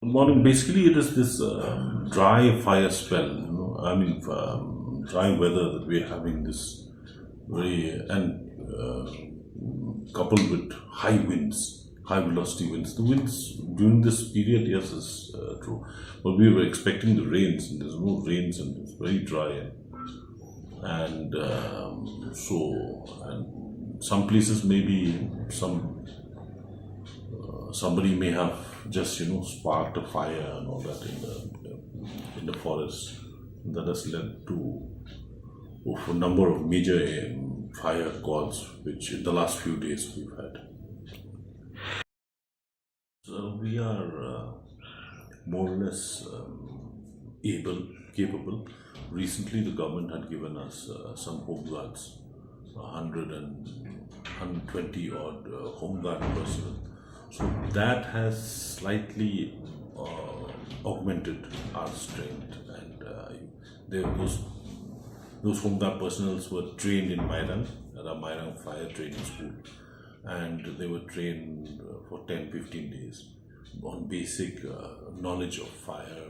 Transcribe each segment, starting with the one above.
Good morning. Basically, it is this dry fire spell. Dry weather that we are having. This very and coupled with high winds, high velocity winds. The winds during this period, yes, is true. But we were expecting the rains, and there's no rains, and it's very dry. And some places maybe somebody may have just sparked a fire and all that in the forest. That has led to a number of major fire calls, which in the last few days we've had. So we are more or less capable. Recently, the government had given us some home guards, 120 odd home guard personnel. So that has slightly augmented our strength, and those home guard personnel were trained in Mairang at our Mairang Fire Training School, and they were trained for 10-15 days on basic knowledge of fire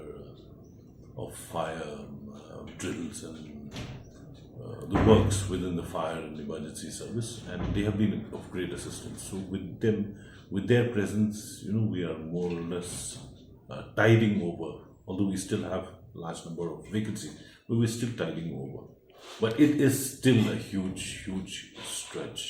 drills and the works within the fire and emergency service, and they have been of great assistance. So with them, with their presence, we are more or less tiding over. Although we still have large number of vacancies, but we're still tiding over. But it is still a huge stretch.